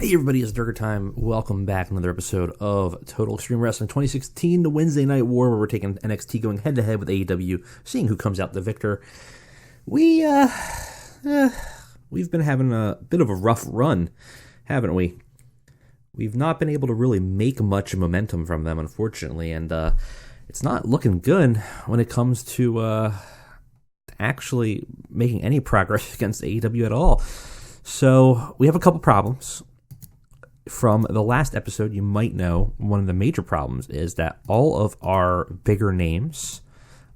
Hey everybody, it's Durger time. Welcome back to another episode of Total Extreme Wrestling 2016, the Wednesday Night War, where we're taking NXT going head-to-head with AEW, seeing who comes out the victor. We've been having a bit of a rough run, haven't we? We've not been able to really make much momentum from them, unfortunately, and it's not looking good when it comes to actually making any progress against AEW at all. So we have a couple problems. From the last episode, you might know one of the major problems is that all of our bigger names,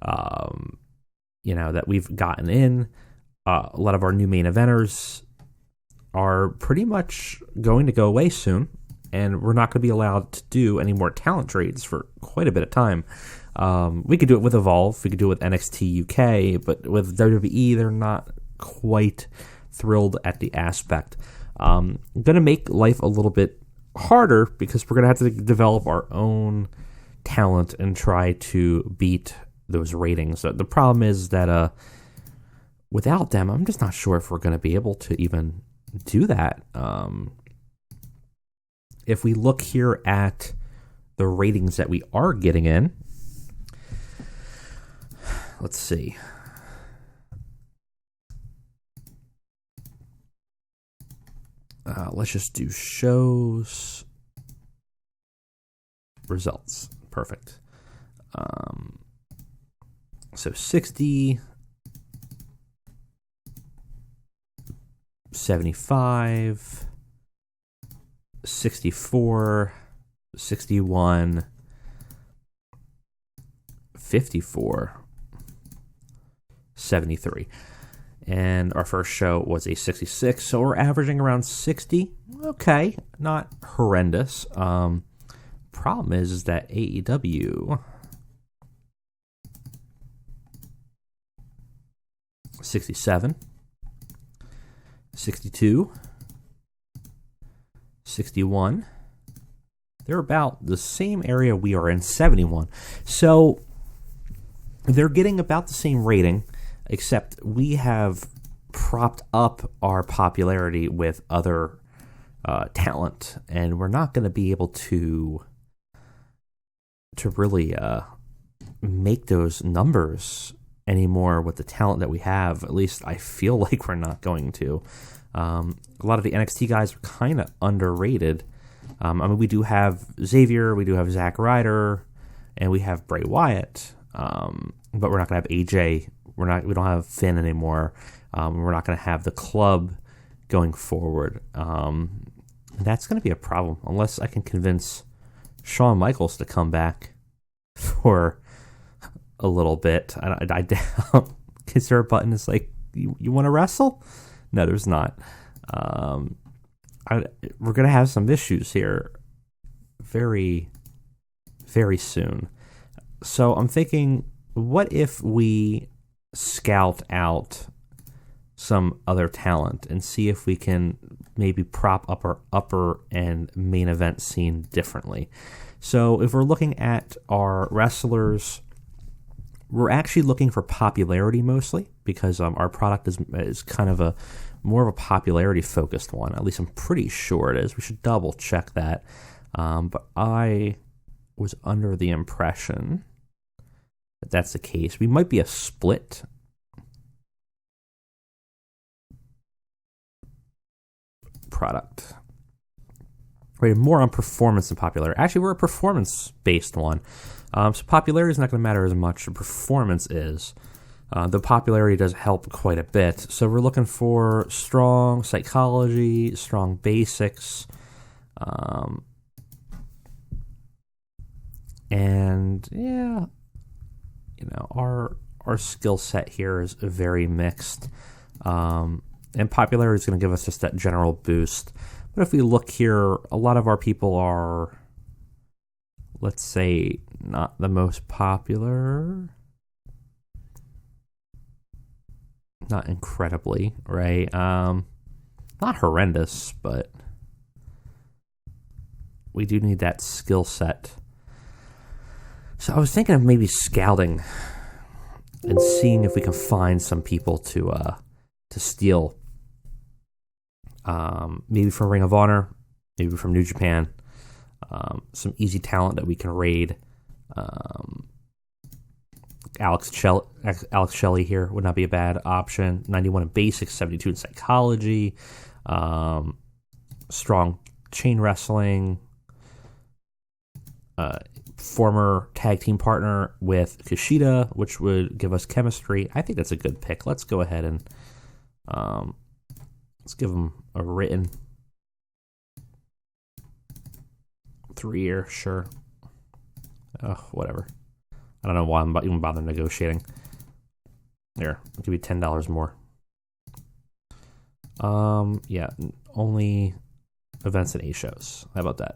that we've gotten in, a lot of our new main eventers are pretty much going to go away soon, and we're not going to be allowed to do any more talent trades for quite a bit of time. We could do it with Evolve, we could do it with NXT UK, but with WWE, they're not quite thrilled at the aspect. Going to make life a little bit harder because we're going to have to develop our own talent and try to beat those ratings. The problem is that without them, I'm just not sure if we're going to be able to even do that. If we look here at the ratings that we are getting in, let's see. Let's just do shows results. Perfect. So 60, 75, 64, 61, 54, 73. And our first show was a 66, so we're averaging around 60. Okay, not horrendous. Problem is that AEW 67, 62, 61. They're about the same area we are in, 71. So they're getting about the same rating, except we have propped up our popularity with other talent, and we're not going to be able to really make those numbers anymore with the talent that we have. At least I feel like we're not going to. A lot of the NXT guys are kind of underrated. We do have Xavier, we do have Zack Ryder, and we have Bray Wyatt, but we're not going to have AJ. We don't have Finn anymore. We're not going to have the club going forward. That's going to be a problem unless I can convince Shawn Michaels to come back for a little bit. I doubt. Is there a button that's like, you want to wrestle? No, there's not. We're going to have some issues here very, very soon. So I'm thinking, what if we scout out some other talent and see if we can maybe prop up our upper and main event scene differently. So if we're looking at our wrestlers, we're actually looking for popularity mostly because our product is kind of more of a popularity focused one. At least I'm pretty sure it is. We should double check that. But I was under the impression that's the case. We might be a split product. Rated more on performance than popularity. Actually, we're a performance-based one. So popularity is not going to matter as much as performance is. The popularity does help quite a bit. So we're looking for strong psychology, strong basics, and yeah, our skill set here is very mixed, and popularity is going to give us just that general boost. But if we look here, a lot of our people are, let's say, not the most popular, not incredibly, right? Not horrendous, but we do need that skill set. So I was thinking of maybe scouting and seeing if we can find some people to steal. Maybe from Ring of Honor, maybe from New Japan. Some easy talent that we can raid. Alex Shelley here would not be a bad option. 91 in basics, 72 in psychology. Strong chain wrestling. Former tag team partner with Kushida, which would give us chemistry. I think that's a good pick. Let's go ahead and let's give him a written 3-year, sure. Whatever. I don't know why I'm even bothering negotiating. There, I'll give you $10 more. Yeah, only events and A shows. How about that?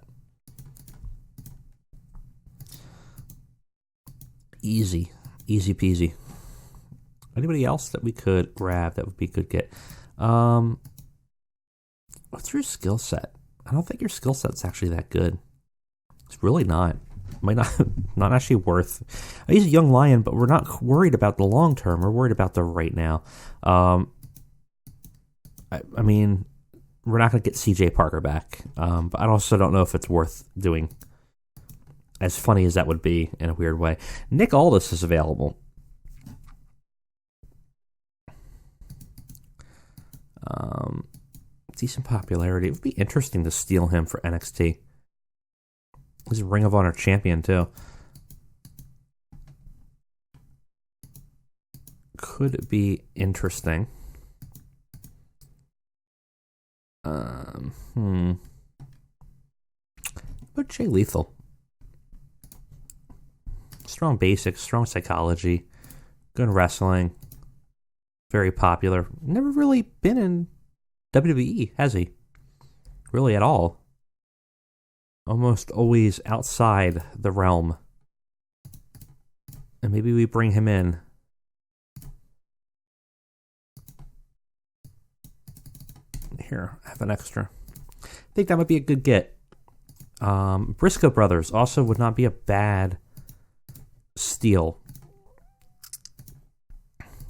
Easy peasy. Anybody else that we could grab that would be a good get? What's your skill set? I don't think your skill set's actually that good. It's really not. Might not actually worth. He's a young lion, but we're not worried about the long term. We're worried about the right now. I mean, we're not going to get CJ Parker back, but I also don't know if it's worth doing. As funny as that would be in a weird way. Nick Aldis is available. Decent popularity. It would be interesting to steal him for NXT. He's a Ring of Honor champion, too. Could be interesting. But Jay Lethal. Strong basics, strong psychology, good wrestling, very popular. Never really been in WWE, has he? Really at all. Almost always outside the realm. And maybe we bring him in. Here, I have an extra. I think that might be a good get. Briscoe Brothers also would not be a bad steal.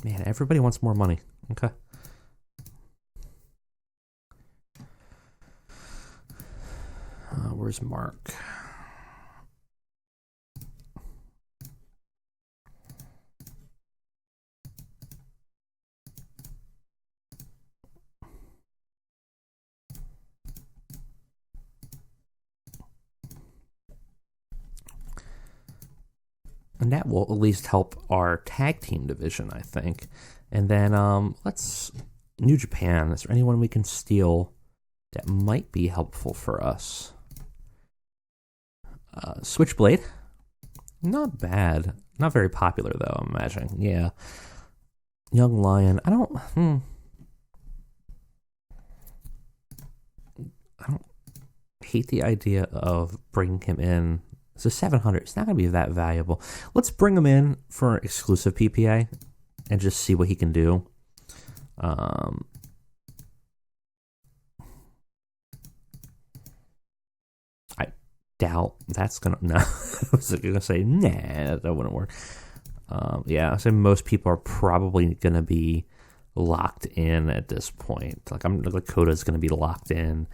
Man, everybody wants more money. Okay. Where's Mark? And that will at least help our tag team division, I think. And then let's New Japan. Is there anyone we can steal that might be helpful for us? Switchblade. Not bad. Not very popular, though, I'm imagining. Yeah. Young Lion. I don't hate the idea of bringing him in. So 700. It's not going to be that valuable. Let's bring him in for exclusive PPA and just see what he can do. I doubt that's going to... No. I was going to say, nah, that wouldn't work. Yeah, so most people are probably going to be locked in at this point. Like Coda's going to be locked in.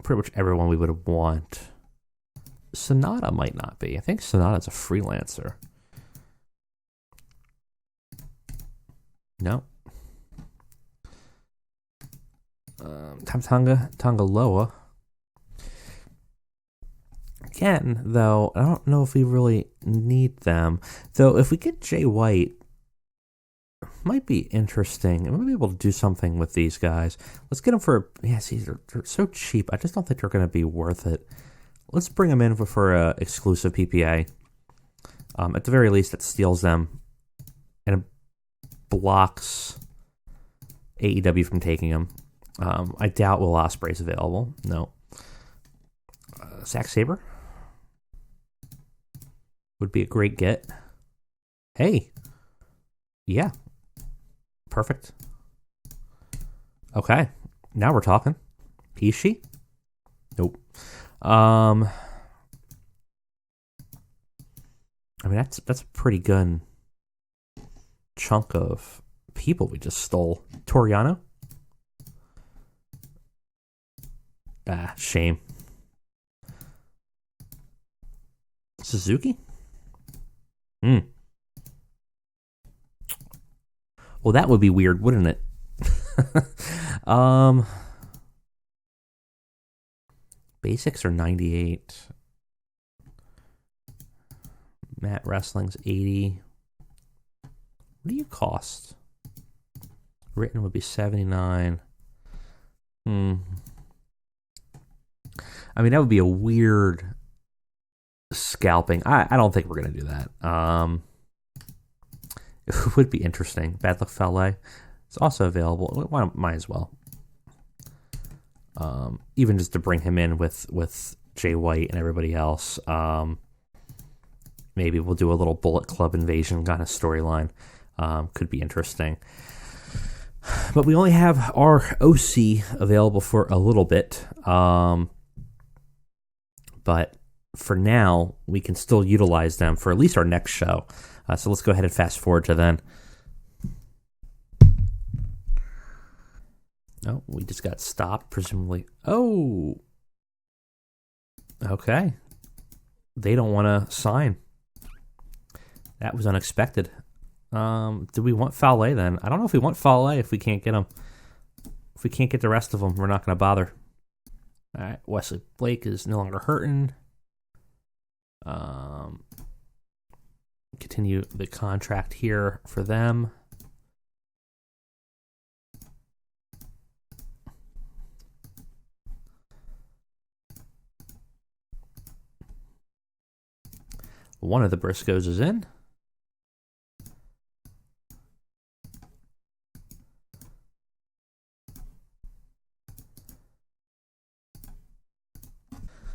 Pretty much everyone we would want. Sonata might not be. I think Sonata's a freelancer. No. Tonga Loa. Again, though, I don't know if we really need them. Though, if we get Jay White, might be interesting. And we'll be able to do something with these guys. Let's get them for... Yeah, see, they're so cheap. I just don't think they're going to be worth it. Let's bring them in for a exclusive PPA. At the very least, it steals them. And it blocks AEW from taking them. I doubt Will Ospreay's available. No. Zack Sabre would be a great get. Hey. Yeah. Perfect. Okay. Now we're talking. Ishii? Nope. I mean, that's a pretty good chunk of people we just stole. Toriano? Ah, shame. Suzuki? Hmm. Well, that would be weird, wouldn't it? Basics are 98. Mat Wrestling's 80. What do you cost? Written would be 79. I mean, that would be a weird scalping. I don't think we're going to do that. It would be interesting. Bad Luck Fale. It's also available. Might as well. Even just to bring him in with Jay White and everybody else. Maybe we'll do a little Bullet Club invasion kind of storyline. Could be interesting. But we only have our OC available for a little bit. But for now, we can still utilize them for at least our next show. So let's go ahead and fast forward to then. Oh, we just got stopped, presumably. Oh! Okay. They don't want to sign. That was unexpected. Do we want Fale then? I don't know if we want Fale if we can't get him. If we can't get the rest of them, we're not going to bother. All right, Wesley Blake is no longer hurting. Continue the contract here for them. One of the Briscoes is in.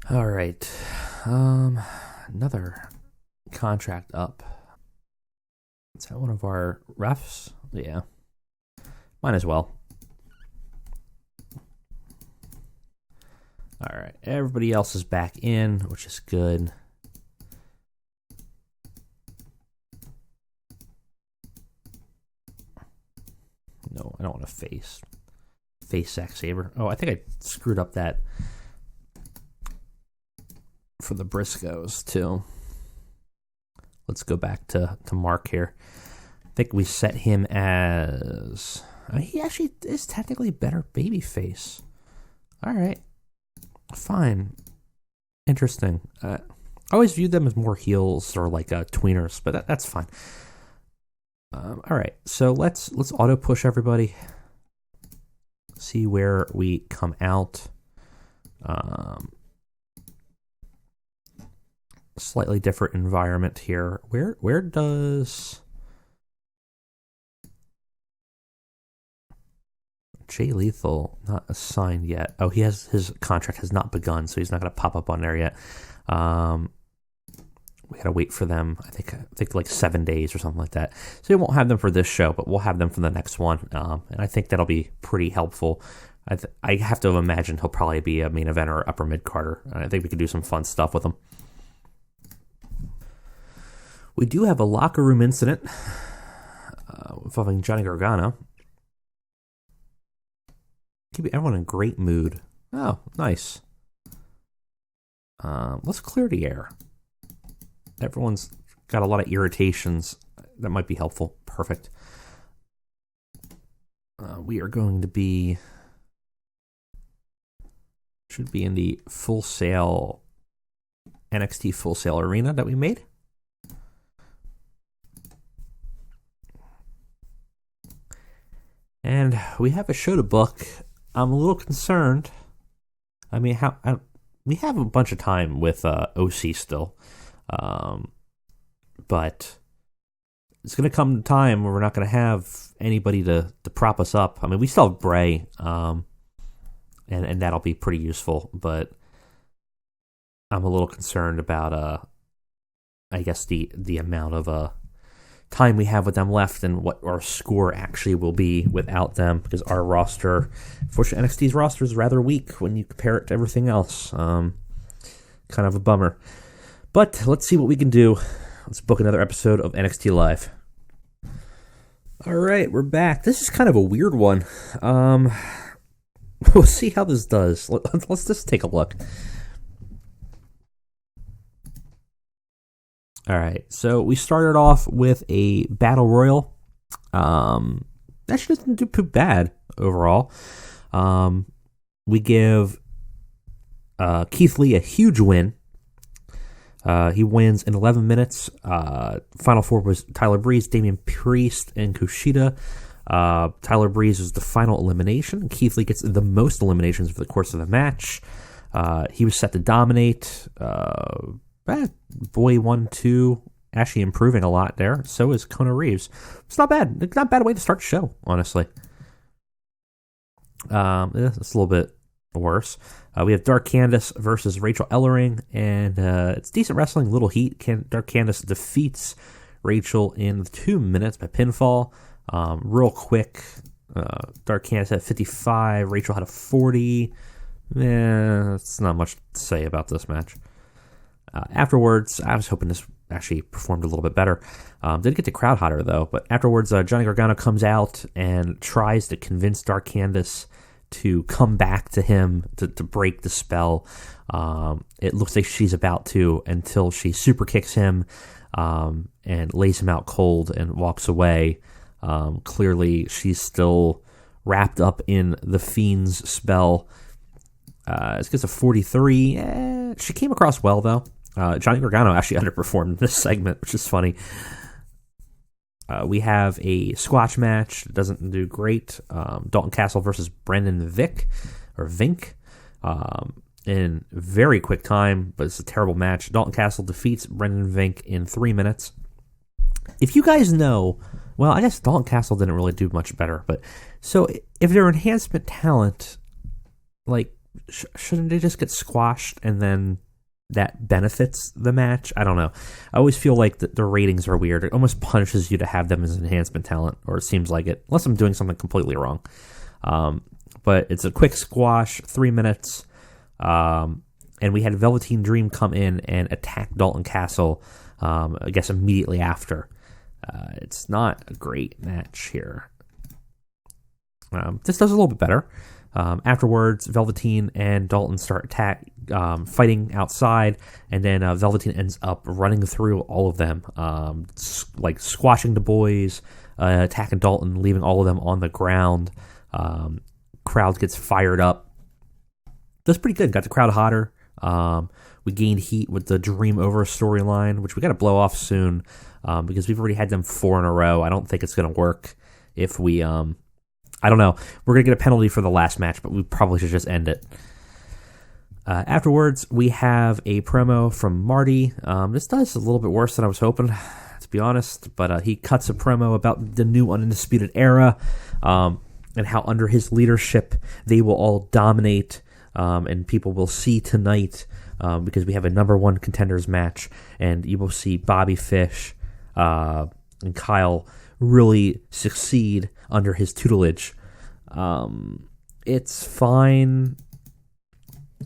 All right. Another contract up. Is that one of our refs? Yeah. Might as well. All right. Everybody else is back in, which is good. No, I don't want to face Zack Sabre. Oh, I think I screwed up that for the Briscoes too. Let's go back to Mark here. I think we set him as... he actually is technically better babyface. All right. Fine. Interesting. I always viewed them as more heels or like tweeners, but that's fine. All right. So let's auto push everybody. See where we come out. Slightly different environment here. Where does Jay Lethal not assigned yet? Oh, his contract has not begun, so he's not going to pop up on there yet. We got to wait for them. I think like 7 days or something like that. So we won't have them for this show, but we'll have them for the next one. And I think that'll be pretty helpful. I have to imagine he'll probably be a main event or upper mid carder. I think we could do some fun stuff with him. We do have a locker room incident involving Johnny Gargano. Keep everyone in a great mood. Oh, nice. Let's clear the air. Everyone's got a lot of irritations. That might be helpful. Perfect. We are going to be... should be in the Full Sail... NXT Full Sail arena that we made. And we have a show to book. I'm a little concerned. I mean, we have a bunch of time with OC still. But it's going to come a time where we're not going to have anybody to prop us up. I mean, we still have Bray, and that'll be pretty useful. But I'm a little concerned about, I guess, the amount of time we have with them left and what our score actually will be without them, because our roster, unfortunately, NXT's roster is rather weak when you compare it to everything else. Kind of a bummer. But let's see what we can do. Let's book another episode of NXT Live. All right, we're back. This is kind of a weird one. We'll see how this does. Let's just take a look. All right, so we started off with a battle royal. Actually doesn't do too bad overall. We give Keith Lee a huge win. He wins in 11 minutes. Final four was Tyler Breeze, Damian Priest, and Kushida. Tyler Breeze was the final elimination. Keith Lee gets the most eliminations over the course of the match. He was set to dominate. Boy 1-2, actually improving a lot there. So is Kona Reeves. It's not bad. It's not a bad way to start the show, honestly. It's a little bit worse. We have Dark Candace versus Rachel Ellering, and it's decent wrestling, little heat. Dark Candace defeats Rachel in 2 minutes by pinfall. Real quick, Dark Candace had 55, Rachel had a 40. That's not much to say about this match. Afterwards, I was hoping this actually performed a little bit better. Did get the crowd hotter, though. But afterwards, Johnny Gargano comes out and tries to convince Dark Candace to come back to him to break the spell. It looks like she's about to, until she super kicks him and lays him out cold and walks away. Clearly, she's still wrapped up in the Fiend's spell. This gets a 43. She came across well, though. Johnny Gargano actually underperformed this segment, which is funny. We have a squash match. It doesn't do great. Dalton Castle versus Brendan Vink. In very quick time, but it's a terrible match. Dalton Castle defeats Brendan Vink in 3 minutes. If you guys know, well, I guess Dalton Castle didn't really do much better, but so if they're enhancement talent, like, shouldn't they just get squashed and then that benefits the match? I don't know. I always feel like the ratings are weird. It almost punishes you to have them as enhancement talent, or it seems like it, unless I'm doing something completely wrong. But it's a quick squash, 3 minutes, and we had Velveteen Dream come in and attack Dalton Castle, I guess immediately after. It's not a great match here. This does a little bit better. Afterwards, Velveteen and Dalton start fighting outside, and then Velveteen ends up running through all of them, like squashing the boys, attacking Dalton, leaving all of them on the ground. Crowd gets fired up. That's pretty good. Got the crowd hotter. We gained heat with the Dream Over storyline, which we got to blow off soon, because we've already had them 4 in a row. I don't think it's going to work if we... I don't know. We're going to get a penalty for the last match, but we probably should just end it. Afterwards, we have a promo from Marty. This does a little bit worse than I was hoping, to be honest, but he cuts a promo about the new Undisputed Era, and how under his leadership they will all dominate, and people will see tonight, because we have a number 1 contenders match, and you will see Bobby Fish and Kyle really succeed under his tutelage. It's fine.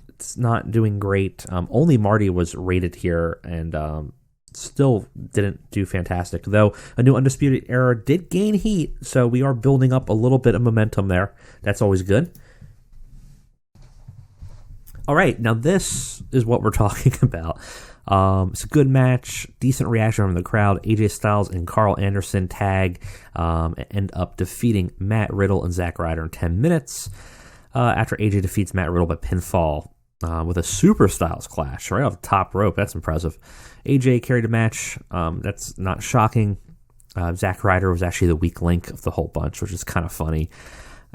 It's not doing great. Only Marty was rated here, and still didn't do fantastic. Though a new Undisputed Era did gain heat, so we are building up a little bit of momentum there. That's always good. All right, now this is what we're talking about. It's a good match, decent reaction from the crowd. AJ Styles and Carl Anderson tag, end up defeating Matt Riddle and Zack Ryder in 10 minutes. After AJ defeats Matt Riddle by pinfall with a Super Styles clash right off the top rope. That's impressive. AJ carried the match. That's not shocking. Zack Ryder was actually the weak link of the whole bunch, which is kind of funny.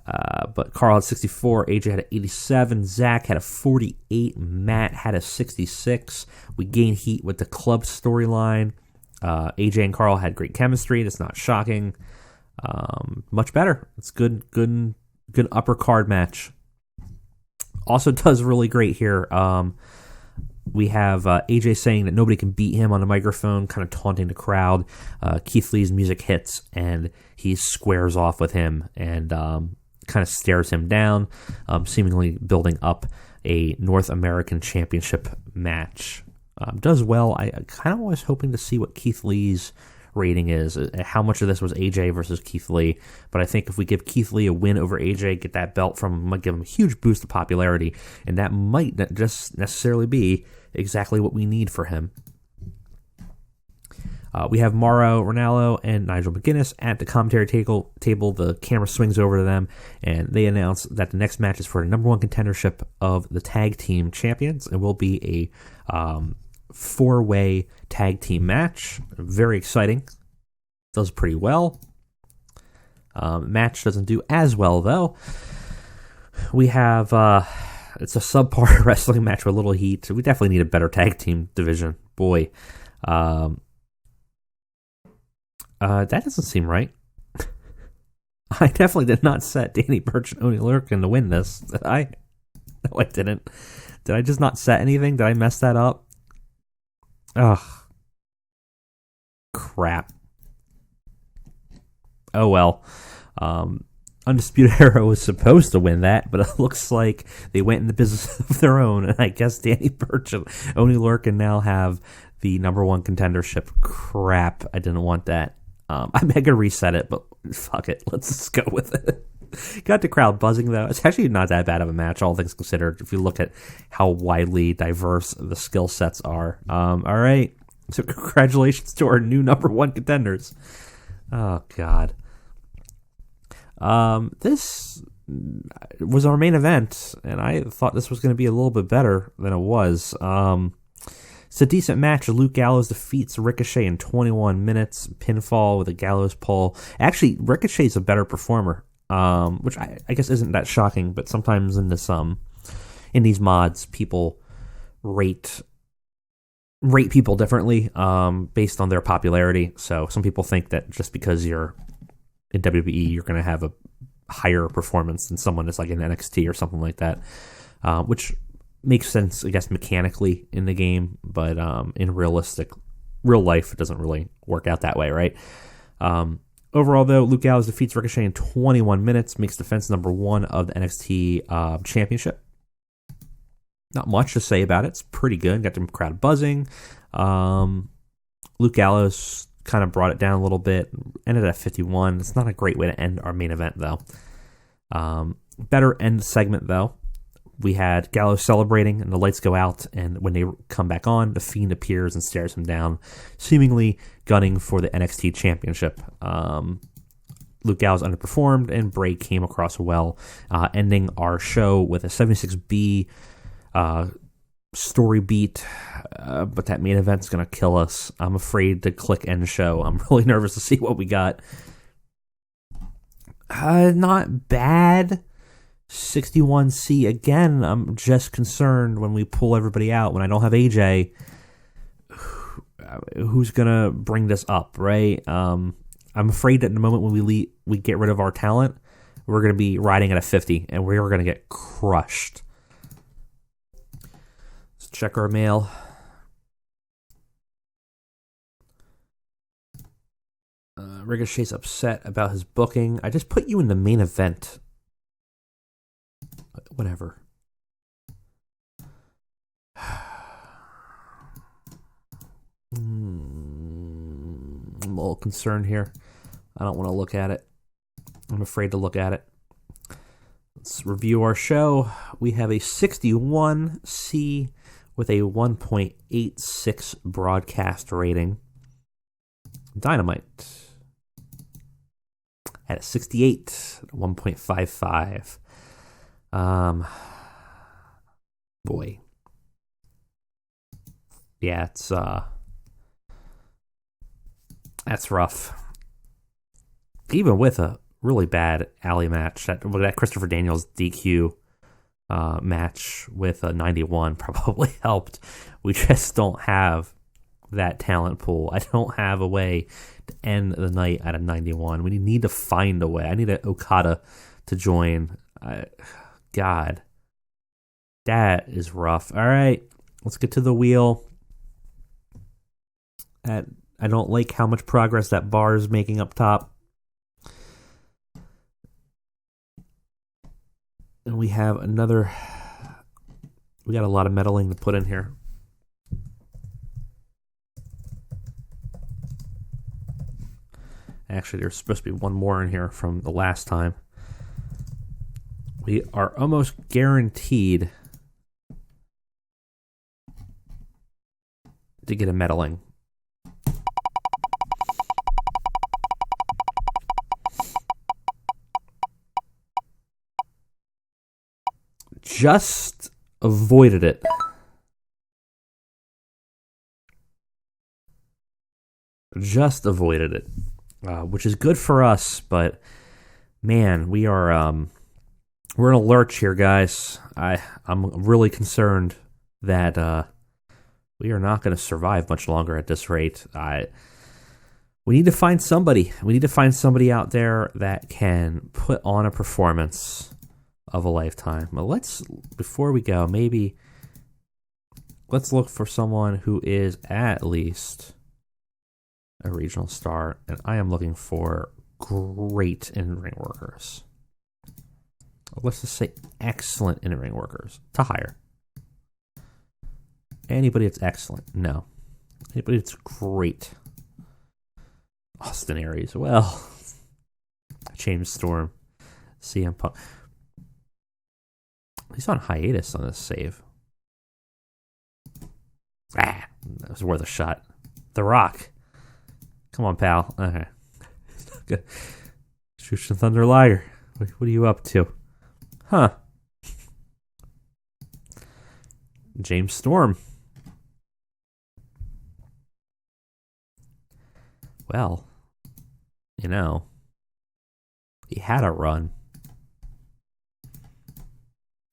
But Carl had 64, AJ had an 87, Zach had a 48, Matt had a 66. We gained heat with the club storyline. AJ and Carl had great chemistry. That's not shocking. Much better. It's good upper card match. Also does really great here. We have AJ saying that nobody can beat him on the microphone, kind of taunting the crowd. Keith Lee's music hits, and he squares off with him and kind of stares him down, seemingly building up a North American Championship match. Does well. I kind of was hoping to see what Keith Lee's rating is, how much of this was AJ versus Keith Lee. But I think if we give Keith Lee a win over AJ, get that belt from him, might give him a huge boost of popularity, and that might not just necessarily be exactly what we need for him. We have Mauro Ranallo and Nigel McGuinness at the commentary table. The camera swings over to them, and they announce that the next match is for the number one contendership of the tag team champions. It will be a four-way tag team match. Very exciting. Does pretty well. Match doesn't do as well, though. We have... it's a subpar wrestling match with a little heat. We definitely need a better tag team division. Boy. That doesn't seem right. I definitely did not set Danny Burch and Oney Lorcan to win this. Did I? No, I didn't. Did I just not set anything? Did I mess that up? Ugh. Crap. Oh well. Undisputed Era was supposed to win that, but it looks like they went in the business of their own, and I guess Danny Burch and Oney Lorcan now have the number one contendership. Crap. I didn't want that. I'm going to reset it, but fuck it. Let's just go with it. Got the crowd buzzing, though. It's actually not that bad of a match, all things considered, if you look at how widely diverse the skill sets are. All right. So congratulations to our new number one contenders. Oh, God. This was our main event, and I thought this was going to be a little bit better than it was. It's a decent match. Luke Gallows defeats Ricochet in 21 minutes. Pinfall with a Gallows pull. Actually, Ricochet's a better performer, which I guess isn't that shocking. But sometimes in this in these mods, people rate people differently based on their popularity. So some people think that just because you're in WWE, you're going to have a higher performance than someone that's like in NXT or something like that, which makes sense, I guess, mechanically in the game, but in real life, it doesn't really work out that way, right? Overall, though, Luke Gallows defeats Ricochet in 21 minutes, makes defense number one of the NXT Championship. Not much to say about it. It's pretty good. Got the crowd buzzing. Luke Gallows kind of brought it down a little bit. Ended at 51. It's not a great way to end our main event, though. Better end segment, though. We had Gallows celebrating, and the lights go out, and when they come back on, the Fiend appears and stares him down, seemingly gunning for the NXT Championship. Luke Gallows underperformed, and Bray came across well, ending our show with a 76B story beat, but that main event's going to kill us. I'm afraid to click end show. I'm really nervous to see what we got. Not bad. 61C again. I'm just concerned when we pull everybody out, when I don't have AJ, who's gonna bring this up, right? I'm afraid that in the moment when we get rid of our talent, we're gonna be riding at a 50 and we're gonna get crushed. Let's check our mail. Ricochet's upset about his booking. I just put you in the main event. Whatever. I'm a little concerned here. I don't want to look at it. I'm afraid to look at it. Let's review our show. We have a 61C with a 1.86 broadcast rating. Dynamite at a 68, 1.55. Boy. Yeah, that's rough. Even with a really bad alley match, that Christopher Daniels DQ match with a 91 probably helped. We just don't have that talent pool. I don't have a way to end the night at a 91. We need to find a way. I need an Okada to join. God, that is rough. All right, let's get to the wheel. I don't like how much progress that bar is making up top. And we have another... We got a lot of meddling to put in here. Actually, there's supposed to be one more in here from the last time. We are almost guaranteed to get a meddling. Just avoided it. Just avoided it, which is good for us, but man, we are we're in a lurch here, guys. I'm really concerned that we are not going to survive much longer at this rate. We need to find somebody. We need to find somebody out there that can put on a performance of a lifetime. But before we go, maybe let's look for someone who is at least a regional star, and I am looking for great in-ring workers. Let's just say excellent in-ring workers to hire. Anybody that's excellent? No. Anybody that's great? Austin Aries. Well, James Storm. CM Punk. He's on hiatus on this save. That was worth a shot. The Rock. Come on, pal. Okay. Good. Jushin Thunder Liger. What are you up to? Huh. James Storm. Well, he had a run.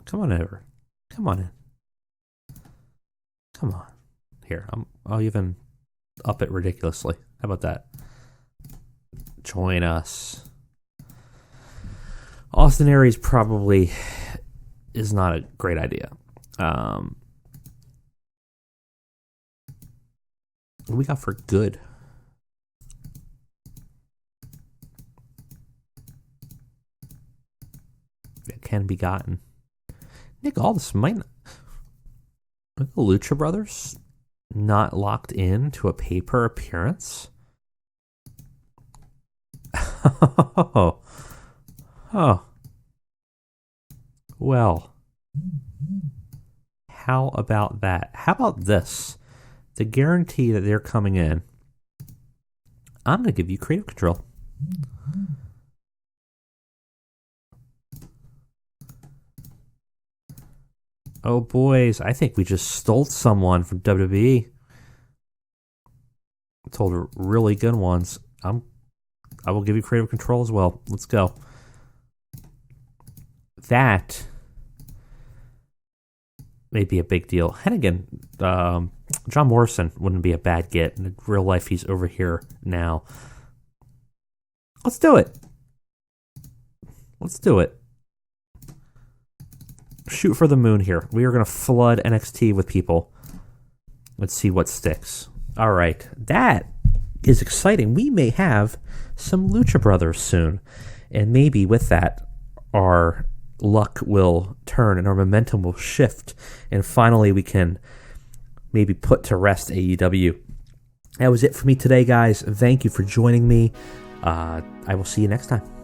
Come on over. Come on in. Come on. Here, I'll even up it ridiculously. How about that? Join us. Austin Aries probably is not a great idea. What do we got for good? It can be gotten. Nick Aldis might not. Are the Lucha Brothers not locked in to a paper appearance? Oh. Well, how about that? How about this? To guarantee that they're coming in, I'm going to give you creative control. Oh, boys, I think we just stole someone from WWE. I told really good ones. I will give you creative control as well. Let's go. That may be a big deal. And again, John Morrison wouldn't be a bad get. In real life, he's over here now. Let's do it. Let's do it. Shoot for the moon here. We are going to flood NXT with people. Let's see what sticks. All right. That is exciting. We may have some Lucha Brothers soon. And maybe with that, our luck will turn and our momentum will shift. And finally, we can maybe put to rest AEW. That was it for me today, guys. Thank you for joining me. I will see you next time.